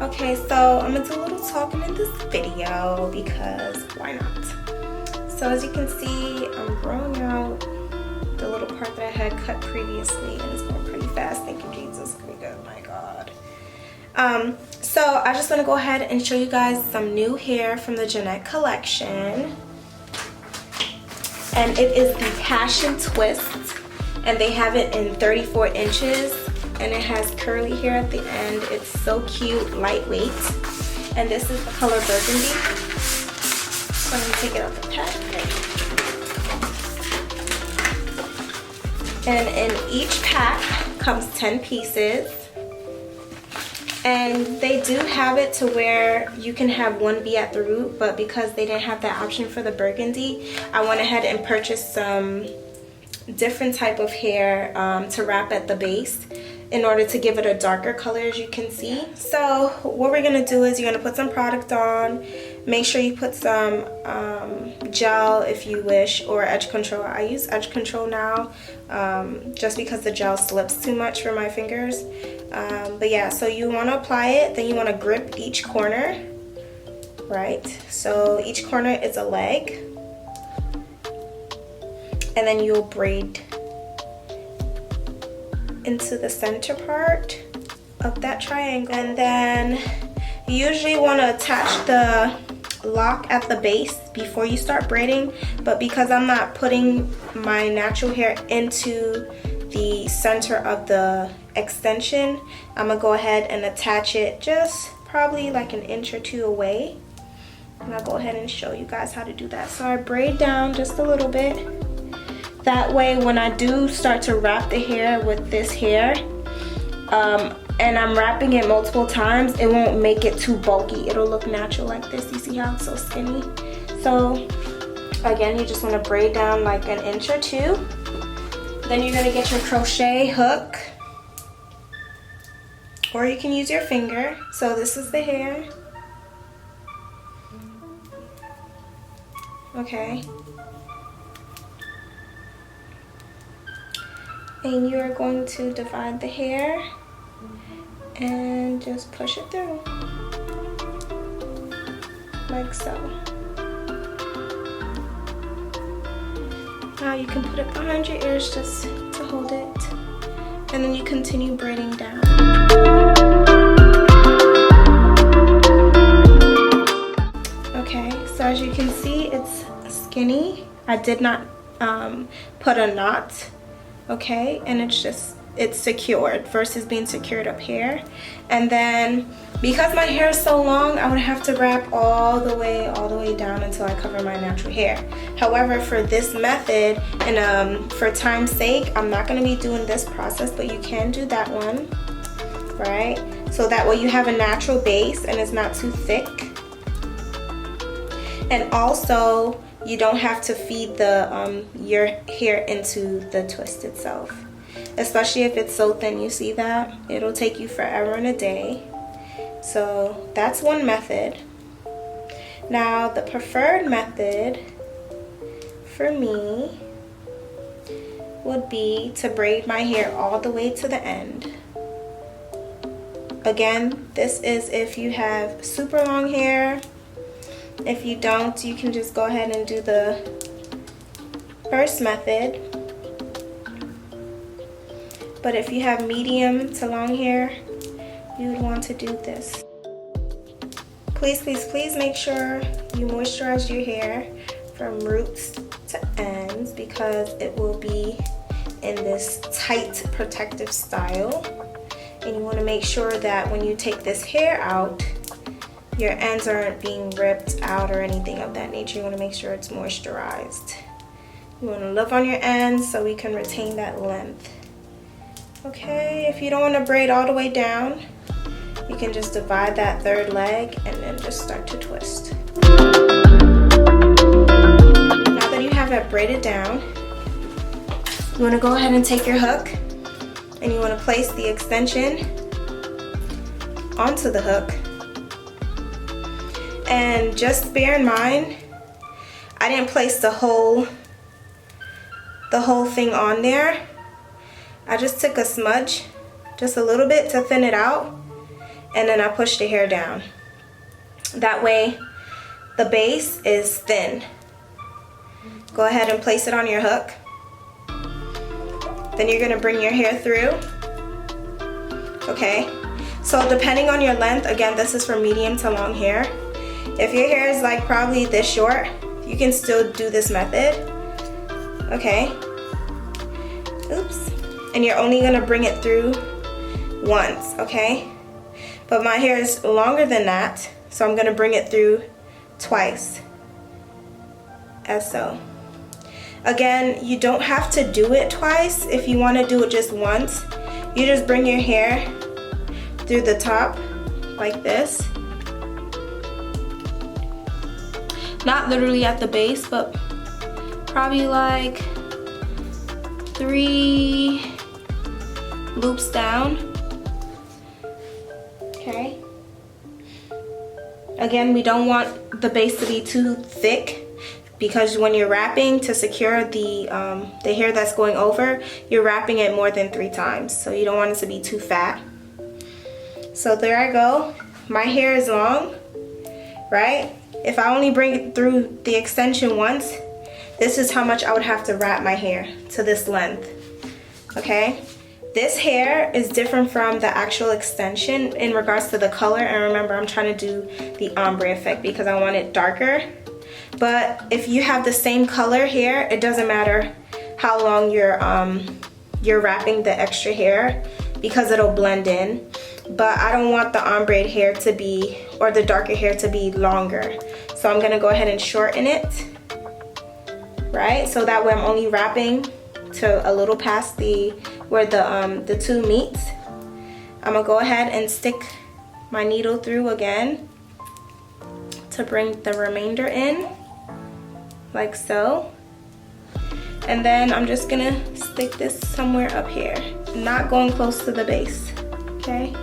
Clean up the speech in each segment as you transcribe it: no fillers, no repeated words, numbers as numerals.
Okay, so I'm gonna do a little talking in this video because why not? So as you can see, I'm growing out the little part that I had cut previously, and it's going pretty fast. Thank you, Jesus. Pretty good. My God. So I just want to go ahead and show you guys some new hair from the Jeanette collection, and it is the Passion Twist, and they have it in 34 inches, and it has curly hair at the end. It's so cute, lightweight, and this is the color Burgundy. So I'm gonna take it out the pack. And in each pack comes 10 pieces. And they do have it to where you can have one be at the root, but because they didn't have that option for the burgundy, I went ahead and purchased some different type of hair to wrap at the base in order to give it a darker color, as you can see. So what we're gonna do is you're gonna put some product on. Make sure you put some gel if you wish, or edge control. I use edge control now just because the gel slips too much for my fingers. But yeah, so you want to apply it, then you want to grip each corner, right? So each corner is a leg, and then you'll braid into the center part of that triangle. And then you usually want to attach the lock at the base before you start braiding, but because I'm not putting my natural hair into the center of the extension, I'm gonna go ahead and attach it just probably like an inch or two away, and I'll go ahead and show you guys how to do that. So I braid down just a little bit. That way when I do start to wrap the hair with this hair, and I'm wrapping it multiple times, it won't make it too bulky. It'll look natural like this. You see how it's so skinny? So again, you just want to braid down like an inch or two. Then you're going to get your crochet hook, or you can use your finger. So this is the hair. Okay. And you are going to divide the hair and just push it through like so. Now you can put it behind your ears just to hold it, and then you continue braiding down. Okay, so as you can see, it's skinny. I did not put a knot, okay, and it's secured versus being secured up here. And then because my hair is so long, I would have to wrap all the way down until I cover my natural hair. However, for this method, and for time's sake, I'm not going to be doing this process, but you can do that one, right? So that way you have a natural base and it's not too thick. And also, you don't have to feed the your hair into the twist itself. Especially if it's so thin, you see that? It'll take you forever and a day. So that's one method. Now the preferred method for me would be to braid my hair all the way to the end. Again, this is if you have super long hair. If you don't, you can just go ahead and do the first method. But if you have medium to long hair, you would want to do this. Please, please, please make sure you moisturize your hair from roots to ends, because it will be in this tight protective style. And you want to make sure that when you take this hair out, your ends aren't being ripped out or anything of that nature. You want to make sure it's moisturized. You want to look on your ends so we can retain that length. Okay, if you don't want to braid all the way down, you can just divide that third leg and then just start to twist. Now that you have it braided down, you want to go ahead and take your hook and you want to place the extension onto the hook. And just bear in mind, I didn't place the whole thing on there. I just took a smudge, just a little bit to thin it out, and then I pushed the hair down. That way the base is thin. Go ahead and place it on your hook. Then you're gonna bring your hair through. Okay, so depending on your length, again, this is for medium to long hair. If your hair is like probably this short, you can still do this method. Okay, oops. And you're only gonna bring it through once, okay? But my hair is longer than that, so I'm gonna bring it through twice, as so. Again, you don't have to do it twice. If you wanna do it just once, you just bring your hair through the top, like this. Not literally at the base, but probably like 3 loops down. Okay. Again, we don't want the base to be too thick, because when you're wrapping to secure the hair that's going over, you're wrapping it more than 3 times. So you don't want it to be too fat. So there I go. My hair is long, right? If I only bring it through the extension once, this is how much I would have to wrap my hair to this length, okay? This hair is different from the actual extension in regards to the color. And remember, I'm trying to do the ombre effect because I want it darker. But if you have the same color hair, it doesn't matter how long you're wrapping the extra hair, because it'll blend in. But I don't want the ombre hair to be, or the darker hair to be longer. So I'm gonna go ahead and shorten it, right? So that way I'm only wrapping to a little past where the two meet. I'm gonna go ahead and stick my needle through again to bring the remainder in. like so. And then I'm just gonna stick this somewhere up here, not going close to the base, okay?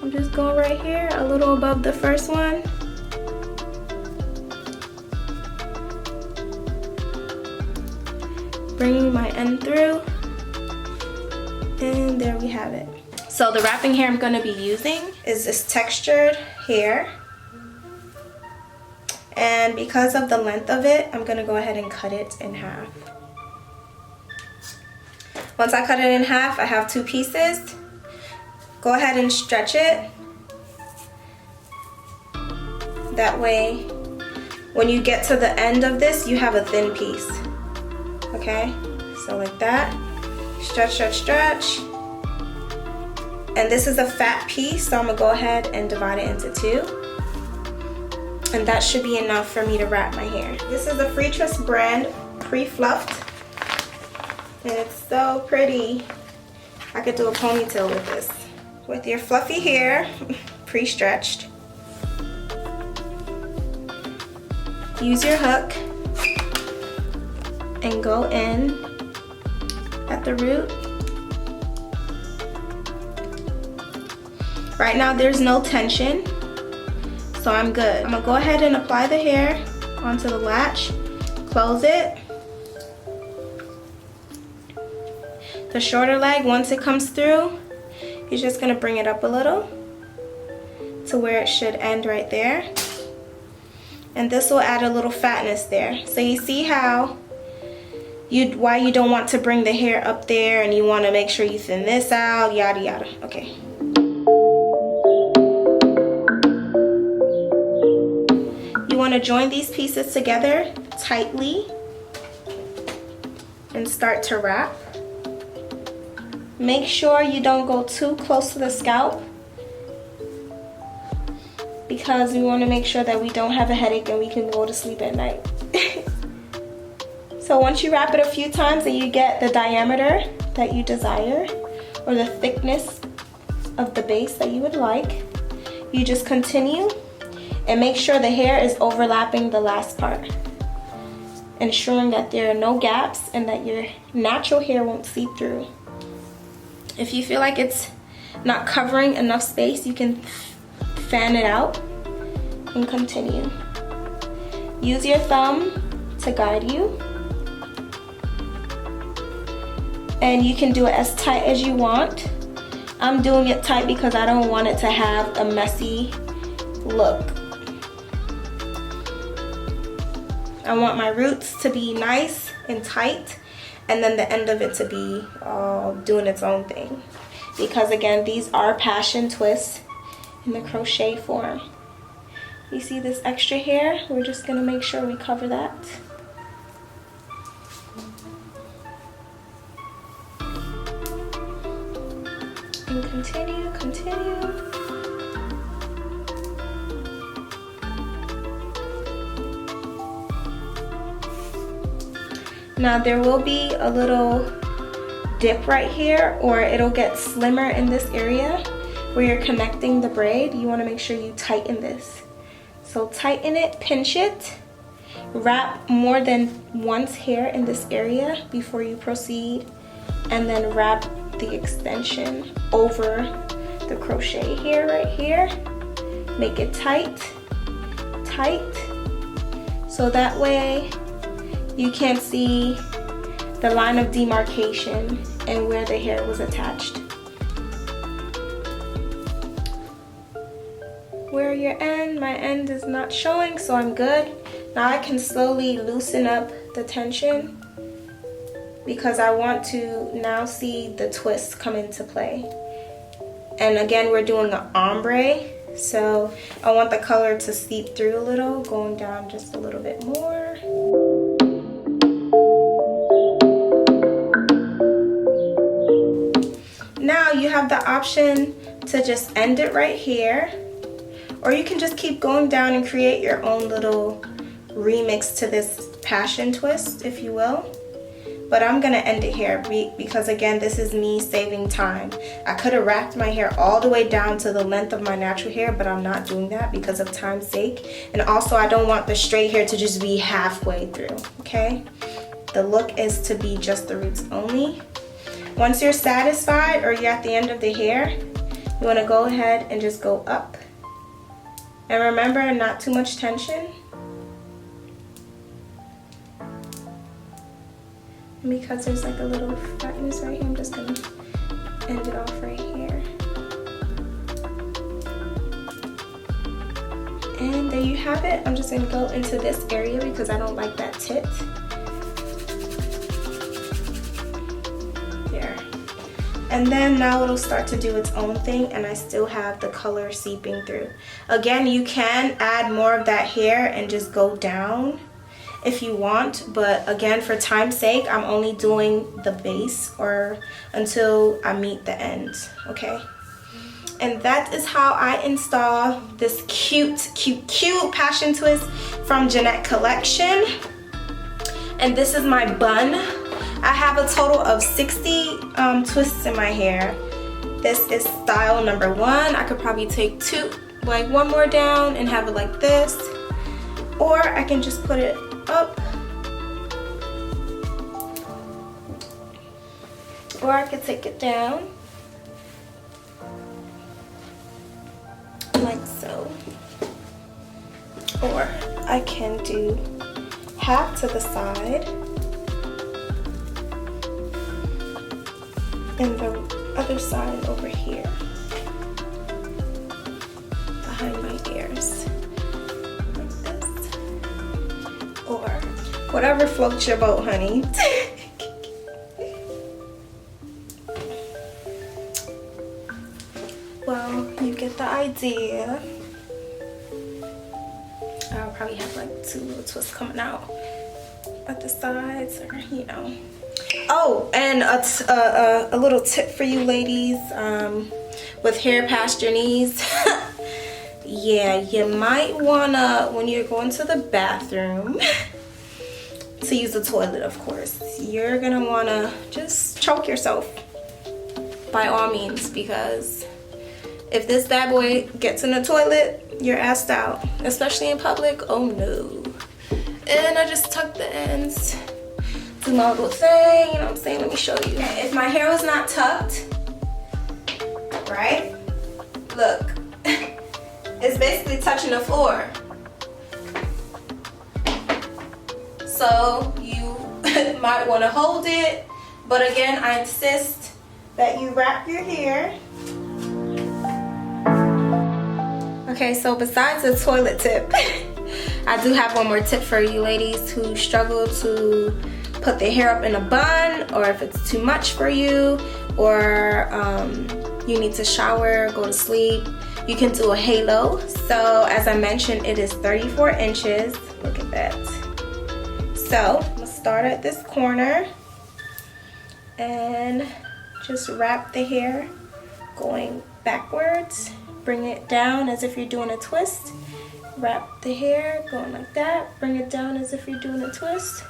I'm just going right here, a little above the first one. Bringing my end through, and there we have it. So the wrapping hair I'm gonna be using is this textured hair. And because of the length of it, I'm gonna go ahead and cut it in half. Once I cut it in half, I have 2 pieces. Go ahead and stretch it. That way, when you get to the end of this, you have a thin piece. Okay, so like that. Stretch, stretch, stretch. And this is a fat piece, so I'm gonna go ahead and divide it into 2. And that should be enough for me to wrap my hair. This is the Free Tress brand pre-fluffed. And it's so pretty. I could do a ponytail with this. With your fluffy hair, pre-stretched. Use your hook and go in at the root. Right now there's no tension, so I'm good. I'm gonna go ahead and apply the hair onto the latch, close it. The shorter leg, once it comes through, you're just gonna bring it up a little to where it should end right there. And this will add a little fatness there. So you see how why you don't want to bring the hair up there, and you want to make sure you thin this out, yada yada. Okay. You want to join these pieces together tightly and start to wrap. Make sure you don't go too close to the scalp, because we want to make sure that we don't have a headache and we can go to sleep at night. So once you wrap it a few times and you get the diameter that you desire, or the thickness of the base that you would like, you just continue and make sure the hair is overlapping the last part, ensuring that there are no gaps and that your natural hair won't seep through. If you feel like it's not covering enough space, you can fan it out and continue. Use your thumb to guide you. And you can do it as tight as you want. I'm doing it tight because I don't want it to have a messy look. I want my roots to be nice and tight, and then the end of it to be doing its own thing. Because again, these are passion twists in the crochet form. You see this extra hair? We're just gonna make sure we cover that. And continue, continue. Now there will be a little dip right here, or it'll get slimmer in this area where you're connecting the braid. You want to make sure you tighten this. So tighten it, pinch it, wrap more than once hair in this area before you proceed, and then wrap the extension over the crochet hair right here. Make it tight, tight, so that way you can't see the line of demarcation and where the hair was attached. Where your end, my end is not showing, so I'm good. Now I can slowly loosen up the tension because I want to now see the twist come into play. And again, we're doing an ombre, so I want the color to seep through a little, going down just a little bit more. Now you have the option to just end it right here, or you can just keep going down and create your own little remix to this passion twist, if you will. but I'm gonna end it here because again, this is me saving time. I could have wrapped my hair all the way down to the length of my natural hair, but I'm not doing that because of time's sake. And also I don't want the straight hair to just be halfway through, okay? The look is to be just the roots only. Once you're satisfied or you're at the end of the hair, you wanna go ahead and just go up. And remember, not too much tension. And because there's like a little fatness right here, I'm just gonna end it off right here. And there you have it. I'm just gonna go into this area because I don't like that tip. There. And then now it'll start to do its own thing, and I still have the color seeping through. Again, you can add more of that hair and just go down if you want, but again, for time's sake, I'm only doing the base or until I meet the end, okay? And that is how I install this cute passion twist from Jeanette Collection. And this is my bun. I have a total of 60 twists in my hair. This is style number 1. I could probably take one more down and have it like this, or I can just put it up, or I could take it down like so, or I can do half to the side and the other side over here behind my ears. Or whatever floats your boat, honey. Well, you get the idea. I'll probably have like 2 little twists coming out at the sides, or you know. Oh, and a little tip for you ladies with hair past your knees. Yeah, you might wanna, when you're going to the bathroom, to use the toilet, of course, you're gonna wanna just choke yourself by all means, because if this bad boy gets in the toilet, you're assed out, especially in public. Oh no. And I just tucked the ends, do my little thing, you know what I'm saying? Let me show you. If my hair was not tucked, right? Look. It's basically touching the floor. So you might want to hold it, but again, I insist that you wrap your hair. Okay, so besides the toilet tip, I do have one more tip for you ladies who struggle to put their hair up in a bun, or if it's too much for you, or you need to shower, go to sleep. You can do a halo. So as I mentioned, it is 34 inches. Look at that. So I'm gonna start at this corner and just wrap the hair going backwards. Bring it down as if you're doing a twist. Wrap the hair going like that. Bring it down as if you're doing a twist.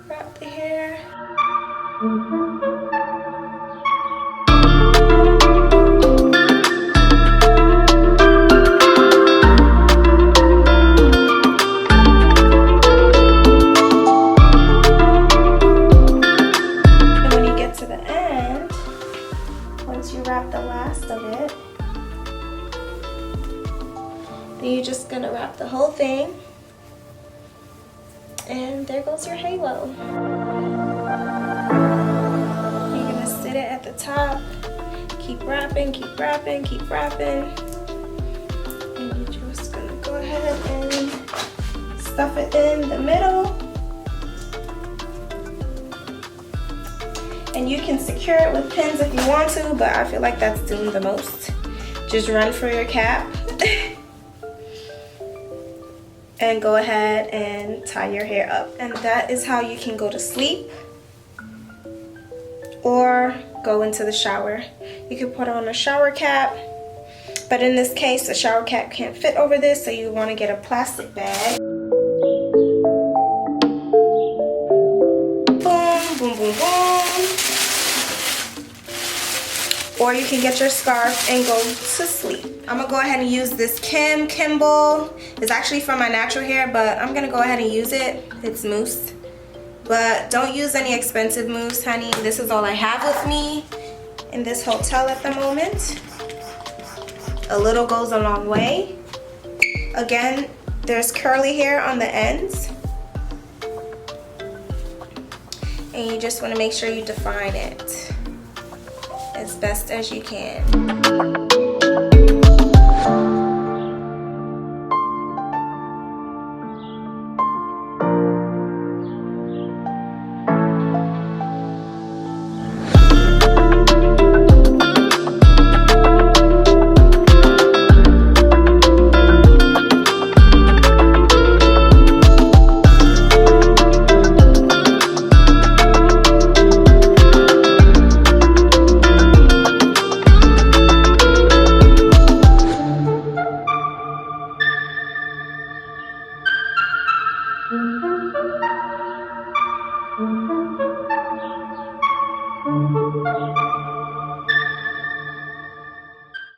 Wrap the hair. Then you're just gonna wrap the whole thing, and there goes your halo. You're gonna sit it at the top, keep wrapping, keep wrapping, keep wrapping, and you're just gonna go ahead and stuff it in the middle. And you can secure it with pins if you want to, but I feel like that's doing the most. Just run for your cap. And go ahead and tie your hair up. And that is how you can go to sleep or go into the shower. You can put on a shower cap, but in this case, the shower cap can't fit over this, so you want to get a plastic bag. Boom, boom, or you can get your scarf and go to sleep. I'm gonna go ahead and use this Kimball. It's actually from my natural hair, but I'm gonna go ahead and use it. It's mousse. But don't use any expensive mousse, honey. This is all I have with me in this hotel at the moment. A little goes a long way. Again, there's curly hair on the ends. And you just want to make sure you define it as best as you can.